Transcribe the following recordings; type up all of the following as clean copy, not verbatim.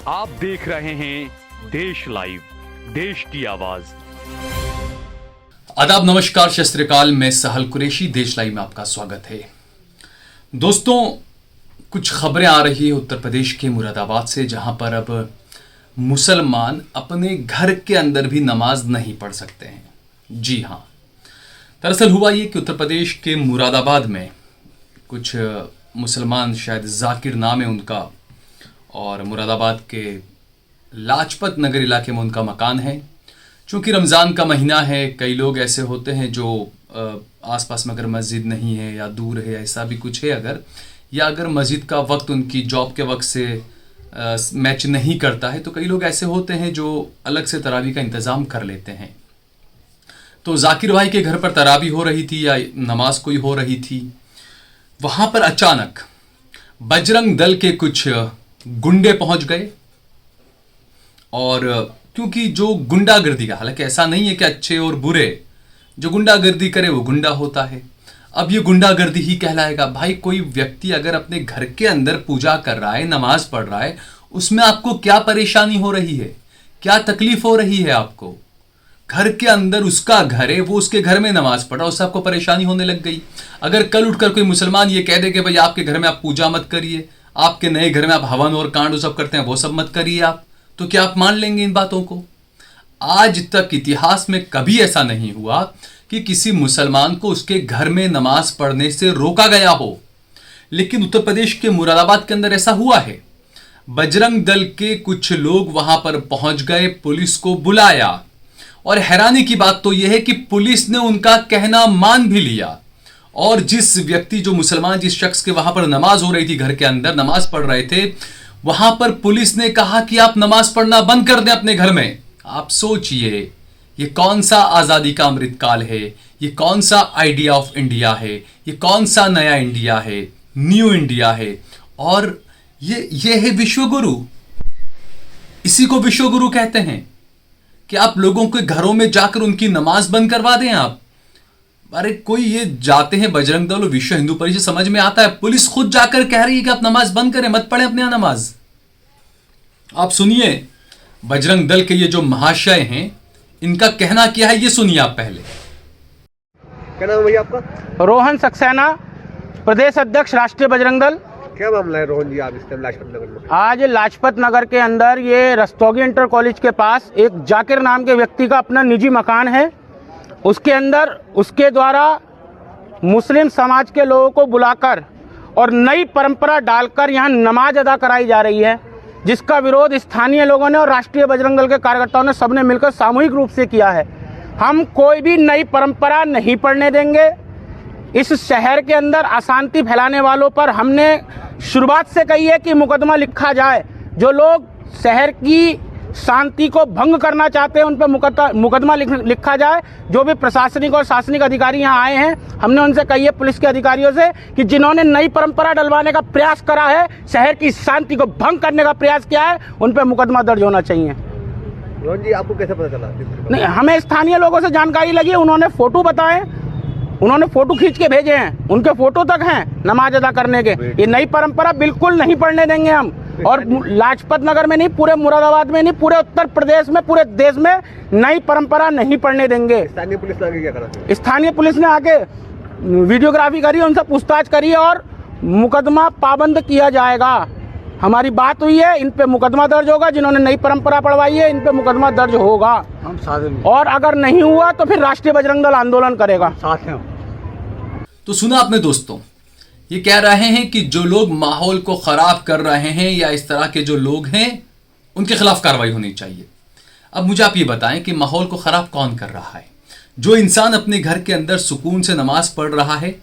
आप देख रहे हैं देश लाइव, देश की आवाज। आदाब, नमस्कार, सत श्री अकाल। मैं सहल कुरैशी, देश लाइव में आपका स्वागत है। दोस्तों, कुछ खबरें आ रही है उत्तर प्रदेश के मुरादाबाद से, जहां पर अब मुसलमान अपने घर के अंदर भी नमाज नहीं पढ़ सकते हैं। जी हां, दरअसल हुआ ये कि उत्तर प्रदेश के मुरादाबाद में कुछ मुसलमान, शायद जाकिर नाम है उनका, और मुरादाबाद के लाजपत नगर इलाके में उनका मकान है। चूँकि रमज़ान का महीना है, कई लोग ऐसे होते हैं जो आसपास में अगर मस्जिद नहीं है या दूर है, ऐसा भी कुछ है अगर, या अगर मस्जिद का वक्त उनकी जॉब के वक्त से मैच नहीं करता है, तो कई लोग ऐसे होते हैं जो अलग से तरावी का इंतज़ाम कर लेते हैं। तो जाकिर भाई के घर पर तरावी हो रही थी या नमाज कोई हो रही थी, वहाँ पर अचानक बजरंग दल के कुछ गुंडे पहुंच गए। और क्योंकि जो गुंडागर्दी का, हालांकि ऐसा नहीं है कि अच्छे और बुरे, जो गुंडागर्दी करे वो गुंडा होता है। अब ये गुंडागर्दी ही कहलाएगा। भाई, कोई व्यक्ति अगर अपने घर के अंदर पूजा कर रहा है, नमाज पढ़ रहा है, उसमें आपको क्या परेशानी हो रही है, क्या तकलीफ हो रही है आपको? घर के अंदर उसका घर है, वो उसके घर में नमाज पढ़ रहा, उससे आपको परेशानी होने लग गई। अगर कल उठकर कोई मुसलमान ये कह दे कि भाई आपके घर में आप पूजा मत करिए, आपके नए घर में आप हवन और कांड सब करते हैं, वो सब मत करिए आप, तो क्या आप मान लेंगे इन बातों को? आज तक इतिहास में कभी ऐसा नहीं हुआ कि किसी मुसलमान को उसके घर में नमाज पढ़ने से रोका गया हो। लेकिन उत्तर प्रदेश के मुरादाबाद के अंदर ऐसा हुआ है। बजरंग दल के कुछ लोग वहां पर पहुंच गए, पुलिस को बुलाया, और हैरानी की बात तो यह है कि पुलिस ने उनका कहना मान भी लिया। और जिस व्यक्ति, जो मुसलमान, जिस शख्स के वहां पर नमाज हो रही थी, घर के अंदर नमाज पढ़ रहे थे, वहां पर पुलिस ने कहा कि आप नमाज पढ़ना बंद कर दें अपने घर में। आप सोचिए, ये कौन सा आजादी का अमृतकाल है, ये कौन सा आइडिया ऑफ इंडिया है, ये कौन सा नया इंडिया है, न्यू इंडिया है। और ये है विश्वगुरु। इसी को विश्वगुरु कहते हैं कि आप लोगों के घरों में जाकर उनकी नमाज बंद करवा दें आप। अरे कोई ये जाते हैं बजरंग दल और विश्व हिंदू परिषद, समझ में आता है, पुलिस खुद जाकर कह रही है कि आप नमाज बंद करें, मत पढ़ें अपने यहां नमाज। आप सुनिए बजरंग दल के ये जो महाशय हैं, इनका कहना क्या है, ये सुनिए आप पहले। क्या नाम है भैया आपका? रोहन सक्सेना, प्रदेश अध्यक्ष, राष्ट्रीय बजरंग दल। क्या मामला है रोहन जी, आप इस टाइम लाजपत नगर में? आज लाजपत नगर के अंदर ये रस्तोगी इंटर कॉलेज के पास एक जाकिर नाम के व्यक्ति का अपना निजी मकान है। उसके अंदर उसके द्वारा मुस्लिम समाज के लोगों को बुलाकर और नई परंपरा डालकर यहाँ नमाज अदा कराई जा रही है, जिसका विरोध स्थानीय लोगों ने और राष्ट्रीय बजरंग दल के कार्यकर्ताओं ने सबने मिलकर सामूहिक रूप से किया है। हम कोई भी नई परंपरा नहीं पढ़ने देंगे। इस शहर के अंदर अशांति फैलाने वालों पर हमने शुरुआत से कही है कि मुकदमा लिखा जाए। जो लोग शहर की शांति को भंग करना चाहते हैं, उन पर मुकदमा लिखा जाए। जो भी प्रशासनिक और शासनिक अधिकारी यहाँ आए हैं, हमने उनसे कही है, पुलिस के अधिकारियों से, कि जिन्होंने नई परंपरा डलवाने का प्रयास करा है, शहर की शांति को भंग करने का प्रयास किया है, उन पर मुकदमा दर्ज होना चाहिए। रोहन जी, आपको कैसे पता चला? नहीं, हमें स्थानीय लोगों से जानकारी लगी, उन्होंने फोटो बताए, उन्होंने फोटो खींच के भेजे हैं, उनके फोटो तक हैं नमाज अदा करने के। ये नई परंपरा बिल्कुल नहीं पढ़ने देंगे हम। और लाजपत नगर में नहीं, पूरे मुरादाबाद में नहीं, पूरे उत्तर प्रदेश में, पूरे देश में नई परंपरा नहीं पढ़ने देंगे। स्थानीय पुलिस ने आगे क्या करा? स्थानीय पुलिस ने आगे वीडियोग्राफी करी, उनसे पूछताछ करी और मुकदमा पाबंद किया जाएगा। हमारी बात हुई है, इन पे मुकदमा दर्ज होगा। जिन्होंने नई परंपरा पढ़वाई है, इन पे मुकदमा दर्ज होगा। हम साथ हैं। और अगर नहीं हुआ तो फिर राष्ट्रीय बजरंग दल आंदोलन करेगा। साथ हैं। तो सुना आपने दोस्तों, ये कह रहे हैं कि जो लोग माहौल को खराब कर रहे हैं या इस तरह के जो लोग हैं, उनके खिलाफ कार्रवाई होनी चाहिए। अब मुझे आप ये बताएं कि माहौल को खराब कौन कर रहा है? जो इंसान अपने घर के अंदर सुकून से नमाज पढ़ रहा है,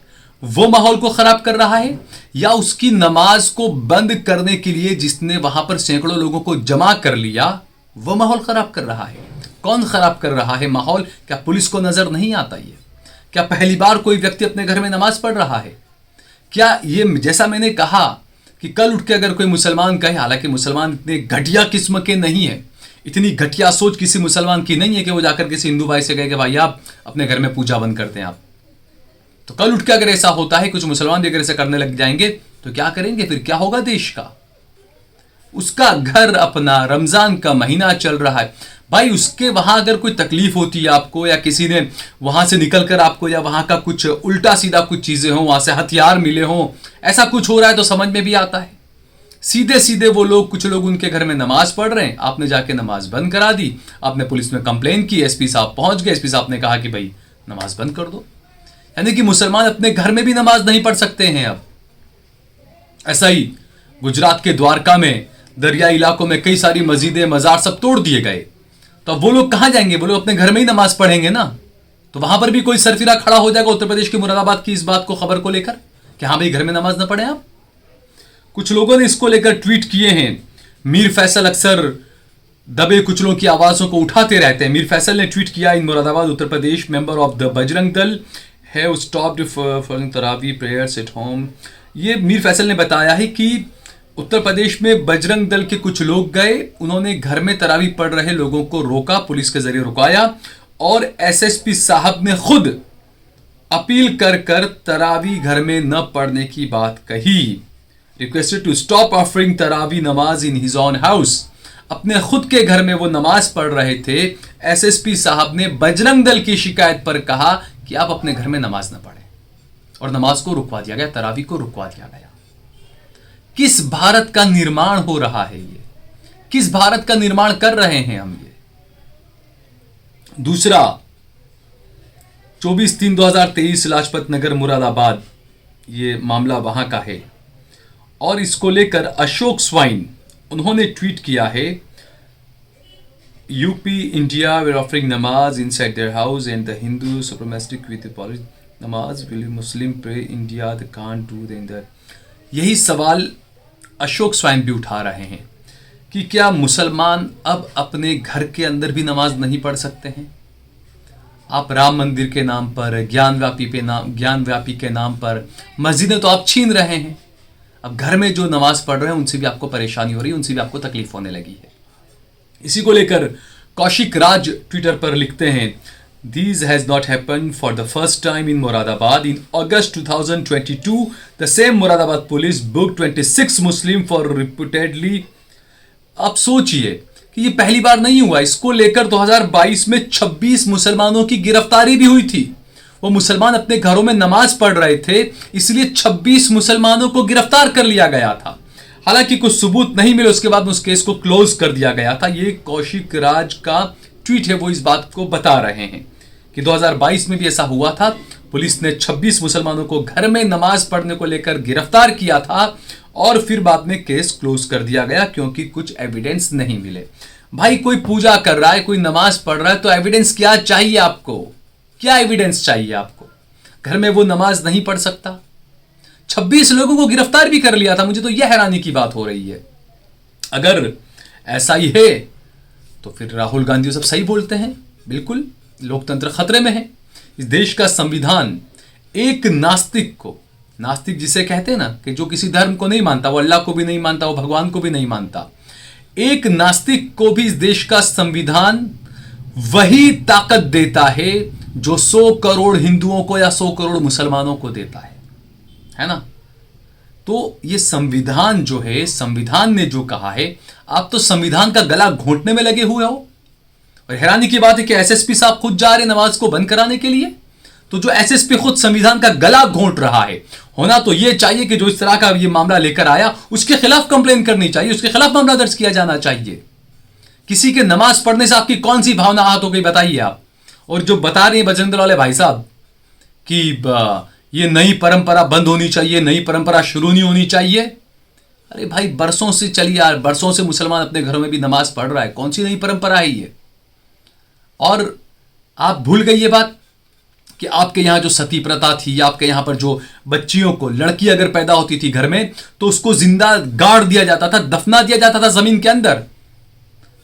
वो माहौल को खराब कर रहा है, या उसकी नमाज को बंद करने के लिए जिसने वहां पर सैकड़ों लोगों को जमा कर लिया, वो माहौल खराब कर रहा है? कौन खराब कर रहा है माहौल? क्या पुलिस को नजर नहीं आता? ये क्या पहली बार कोई व्यक्ति अपने घर में नमाज पढ़ रहा है? क्या ये, जैसा मैंने कहा कि कल उठ के अगर कोई मुसलमान कहे, हालांकि मुसलमान इतने घटिया किस्म के नहीं है, इतनी घटिया सोच किसी मुसलमान की नहीं है कि वो जाकर किसी हिंदू भाई से कहे कि भाई आप अपने घर में पूजा बंद करते हैं आप। तो कल उठ के अगर ऐसा होता है, कुछ मुसलमान भी अगर ऐसा करने लग जाएंगे, तो क्या करेंगे फिर? क्या होगा देश का? उसका घर अपना, रमजान का महीना चल रहा है भाई, उसके वहां अगर कोई तकलीफ होती है आपको, या किसी ने वहां से निकलकर आपको, या वहां का कुछ उल्टा सीधा कुछ चीजें हो, वहां से हथियार मिले हो, ऐसा कुछ हो रहा है तो समझ में भी आता है। सीधे सीधे वो लोग, कुछ लोग उनके घर में नमाज पढ़ रहे हैं, आपने जाके नमाज बंद करा दी, आपने पुलिस में कंप्लेन की, एसपी साहब पहुंच गए, एसपी साहब ने कहा कि भाई नमाज बंद कर दो। यानी कि मुसलमान अपने घर में भी नमाज नहीं पढ़ सकते हैं अब। ऐसा ही गुजरात के द्वारका में, दरियाई इलाकों में कई सारी मस्जिदें, मजार सब तोड़ दिए गए, तो अब वो लोग कहां जाएंगे? वो लोग अपने घर में ही नमाज पढ़ेंगे ना। तो वहां पर भी कोई सरफिरा खड़ा हो जाएगा उत्तर प्रदेश के मुरादाबाद की इस बात को, खबर को लेकर कि हाँ भाई घर में नमाज ना पढ़े आप। कुछ लोगों ने इसको लेकर ट्वीट किए हैं। मीर फैसल अक्सर दबे कुचलों की आवाजों को उठाते रहते हैं। मीर फैसल ने ट्वीट किया, in Moradabad Uttar Pradesh member of the Bajrang Dal have stopped for taraweeh prayers at home. ये मीर फैसल ने बताया है कि उत्तर प्रदेश में बजरंग दल के कुछ लोग गए, उन्होंने घर में तरावी पढ़ रहे लोगों को रोका, पुलिस के जरिए रुकाया, और एसएसपी साहब ने खुद अपील कर कर तरावी घर में न पढ़ने की बात कही। रिक्वेस्टेड टू स्टॉप ऑफरिंग तरावी नमाज इन हिज ओन हाउस। अपने खुद के घर में वो नमाज पढ़ रहे थे। एसएसपी साहब ने बजरंग दल की शिकायत पर कहा कि आप अपने घर में नमाज न पढ़ें, और नमाज को रुकवा दिया गया, तरावी को रुकवा दिया गया। किस भारत का निर्माण हो रहा है ये? किस भारत का निर्माण कर रहे हैं हम ये? दूसरा, 24/3/2023 लाजपत नगर मुरादाबाद, ये मामला वहां का है, और इसको लेकर अशोक स्वाइन उन्होंने ट्वीट किया है, UP India were offering namaz inside their house and the Hindu supremacist with polish namaz will Muslim pray India the can't do the. यही सवाल अशोक स्वाइन भी उठा रहे हैं कि क्या मुसलमान अब अपने घर के अंदर भी नमाज नहीं पढ़ सकते हैं? आप राम मंदिर के नाम पर, ज्ञानव्यापी के नाम पर मस्जिदें तो आप छीन रहे हैं। अब घर में जो नमाज पढ़ रहे हैं उनसे भी आपको परेशानी हो रही है, उनसे भी आपको तकलीफ होने लगी है। इसी को लेकर कौशिक राज ट्विटर पर लिखते हैं, This has not happened for the first time in Moradabad. In August 2022, the same Moradabad police booked 26 Muslim for reputedly। आप सोचिए कि ये पहली बार नहीं हुआ। इसको लेकर 2022 में 26 मुसलमानों की गिरफ्तारी भी हुई थी। वो मुसलमान अपने घरों में नमाज पढ़ रहे थे, इसलिए 26 मुसलमानों को गिरफ्तार कर लिया गया था। हालांकि कुछ सबूत नहीं मिले, उसके बाद उस केस को क्लोज कर दिया गया था। ये कौशिक राज का ट्वीट है, वो इस बात को बता रहे हैं कि 2022 में भी ऐसा हुआ था। पुलिस ने 26 मुसलमानों को घर में नमाज पढ़ने को लेकर गिरफ्तार किया था, और फिर बाद में केस क्लोज कर दिया गया क्योंकि कुछ एविडेंस नहीं मिले। भाई कोई पूजा कर रहा है, कोई नमाज पढ़ रहा है, तो एविडेंस क्या चाहिए आपको? क्या एविडेंस चाहिए आपको? घर में वो नमाज नहीं पढ़ सकता। 26 लोगों को गिरफ्तार भी कर लिया था। मुझे तो यह हैरानी की बात हो रही है। अगर ऐसा ही है तो फिर राहुल गांधी सब सही बोलते हैं। बिल्कुल लोकतंत्र खतरे में है। इस देश का संविधान एक नास्तिक को, नास्तिक जिसे कहते हैं ना कि जो किसी धर्म को नहीं मानता, वो अल्लाह को भी नहीं मानता, वो भगवान को भी नहीं मानता, एक नास्तिक को भी इस देश का संविधान वही ताकत देता है जो 100 करोड़ हिंदुओं को या 100 करोड़ मुसलमानों को देता है ना। तो ये संविधान जो है, संविधान ने जो कहा है, आप तो संविधान का गला घोंटने में लगे हुए हो। और हैरानी की बात है कि एसएसपी साहब खुद जा रहे नमाज को बंद कराने के लिए। तो जो एसएसपी खुद संविधान का गला घोंट रहा है, होना तो यह चाहिए कि जो इस तरह का ये मामला लेकर आया उसके खिलाफ कंप्लेन करनी चाहिए, उसके खिलाफ मामला दर्ज किया जाना चाहिए। किसी के नमाज पढ़ने से आपकी कौन सी भावना आहत हो गई बताइए आप। और जो बता रहे हैं बजरंग दल वाले भाई साहब कि ये नई परंपरा बंद होनी चाहिए, नई परंपरा शुरू नहीं होनी चाहिए। अरे भाई बरसों से चली यार, बरसों से मुसलमान अपने घरों में भी नमाज पढ़ रहा है, कौन सी नई परंपरा है ये? और आप भूल गई ये बात कि आपके यहां जो सती प्रथा थी, आपके यहां पर जो बच्चियों को, लड़की अगर पैदा होती थी घर में तो उसको जिंदा गाड़ दिया जाता था, दफना दिया जाता था जमीन के अंदर।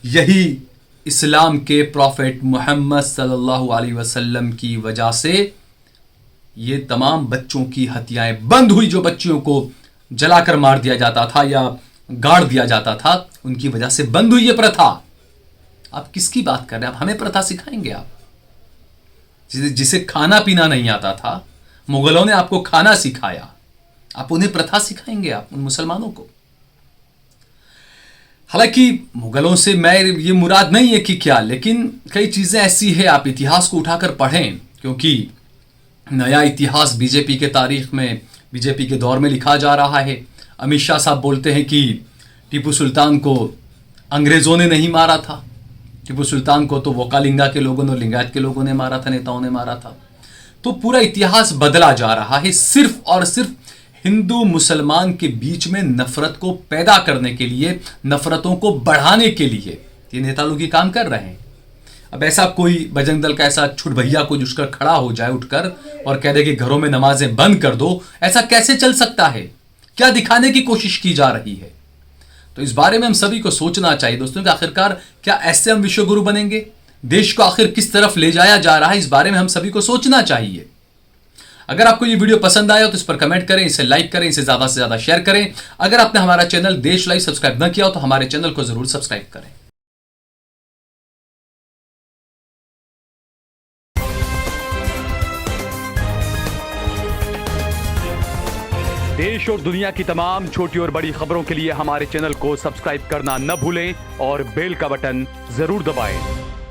यही इस्लाम के प्रॉफेट मोहम्मद सल्लल्लाहु अलैहि वसल्लम की वजह से ये तमाम बच्चों की हत्याएं बंद हुई। जो बच्चियों को जलाकर मार दिया जाता था या गाड़ दिया जाता था, उनकी वजह से बंद हुई ये प्रथा। आप किसकी बात कर रहे हैं? आप हमें प्रथा सिखाएंगे? आप जिसे खाना पीना नहीं आता था, मुगलों ने आपको खाना सिखाया, आप उन्हें प्रथा सिखाएंगे? आप उन मुसलमानों को? हालांकि मुगलों से मैं ये मुराद नहीं है कि क्या, लेकिन कई चीज़ें ऐसी है, आप इतिहास को उठाकर पढ़ें, क्योंकि नया इतिहास बीजेपी के तारीख में, बीजेपी के दौर में लिखा जा रहा है। अमित शाह साहब बोलते हैं कि टीपू सुल्तान को अंग्रेज़ों ने नहीं मारा था, टीपू सुल्तान को तो वोकालिंगा के लोगों ने, लिंगायत के लोगों ने मारा था, नेताओं ने मारा था। तो पूरा इतिहास बदला जा रहा है सिर्फ और सिर्फ हिंदू मुसलमान के बीच में नफरत को पैदा करने के लिए, नफरतों को बढ़ाने के लिए ये नेता लोग ये काम कर रहे हैं। अब ऐसा कोई बजरंग दल का ऐसा छुट भैया को जुटकर खड़ा हो जाए उठकर और कह दे कि घरों में नमाजें बंद कर दो, ऐसा कैसे चल सकता है? क्या दिखाने की कोशिश की जा रही है? तो इस बारे में हम सभी को सोचना चाहिए दोस्तों कि आखिरकार क्या ऐसे हम विश्व गुरु बनेंगे? देश को आखिर किस तरफ ले जाया जा रहा है, इस बारे में हम सभी को सोचना चाहिए। अगर आपको ये वीडियो पसंद आया हो तो इस पर कमेंट करें, इसे लाइक करें, इसे ज्यादा से ज्यादा शेयर करें। अगर आपने हमारा चैनल देश लाइव सब्सक्राइब न किया हो तो हमारे चैनल को जरूर सब्सक्राइब करें। देश और दुनिया की तमाम छोटी और बड़ी खबरों के लिए हमारे चैनल को सब्सक्राइब करना न भूलें और बेल का बटन जरूर दबाएं।